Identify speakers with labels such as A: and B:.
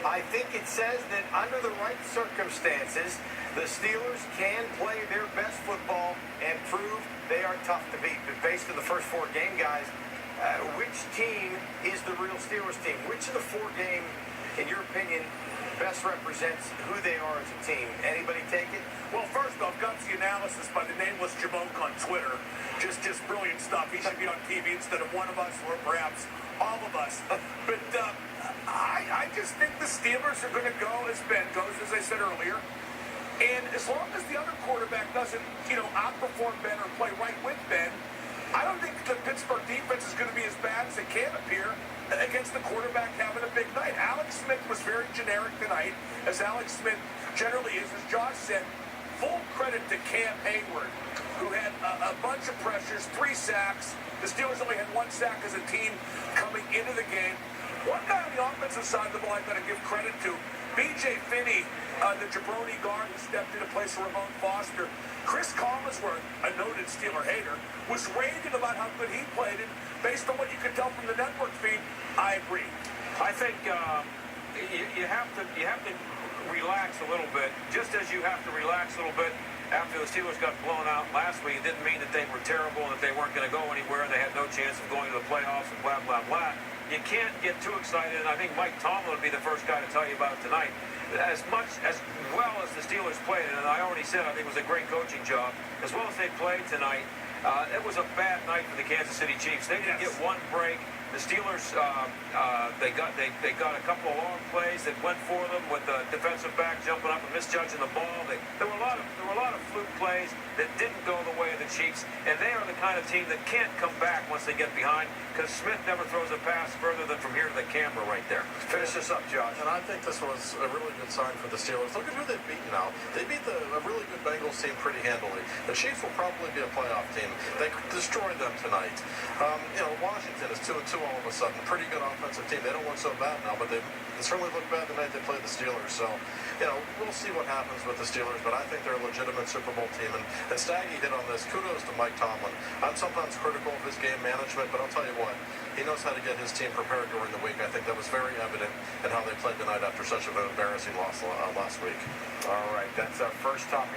A: I think it says that under the right circumstances, the Steelers can play their best football and prove they are tough to beat. But based on the first 4 game, guys, which team is the real Steelers team? Which of the 4 game, in your opinion, best represents who they are as a team? Anybody take it?
B: Well, first off, gutsy analysis by the nameless Jamoke on Twitter. Just brilliant stuff. He should be on TV instead of one of us, or perhaps all of us. But I just think the Steelers are going to go as Ben goes, as I said earlier. And as long as the other quarterback doesn't, outperform Ben or play right with Ben, I don't think the Pittsburgh defense is going to be as bad as it can appear against the quarterback having a big night. Alex Smith was very generic tonight, as Alex Smith generally is. As Josh said, full credit to Cam Hayward, who had a bunch of pressures, 3 sacks. The Steelers only had 1 sack as a team coming into the game. One guy on the offensive side of the ball I've got to give credit to, B.J. Finney, the jabroni guard who stepped into place for Ramon Foster. Chris Collinsworth, a noted Steeler hater, was raving about how good he played, and based on what you could tell from the network feed, I agree.
C: I think you have to relax a little bit, just as you have to relax a little bit after the Steelers got blown out last week. It didn't mean that they were terrible and that they weren't going to go anywhere and they had no chance of going to the playoffs and blah, blah, blah. You can't get too excited, and I think Mike Tomlin would be the first guy to tell you about it tonight. As well as the Steelers played, and I already said I think it was a great coaching job, as well as they played tonight, it was a bad night for the Kansas City Chiefs. They didn't get one break. The Steelers, they got a couple of long plays that went for them with the defensive back jumping up and misjudging the ball. There were a lot of fluke plays that didn't go the way of the Chiefs, and they are the kind of team that can't come back once they get behind, because Smith never throws a pass further than from here to the camera right there.
A: Finish this up, Josh.
D: And I think this was a really good sign for the Steelers. Look at who they've beaten now. They beat a really good Bengals team pretty handily. The Chiefs will probably be a playoff team. They destroyed them tonight. Washington is 2-2 all of a sudden. Pretty good offensive team. They don't look so bad now, but they certainly looked bad the night they played the Steelers. So, we'll see what happens with the Steelers, but I think they're a legitimate Super Bowl team. And Staggy hit on this. Kudos to Mike Tomlin. I'm sometimes critical of his game management, but I'll tell you what, he knows how to get his team prepared during the week. I think that was very evident in how they played tonight after such an embarrassing loss last week.
A: All right, that's our first topic.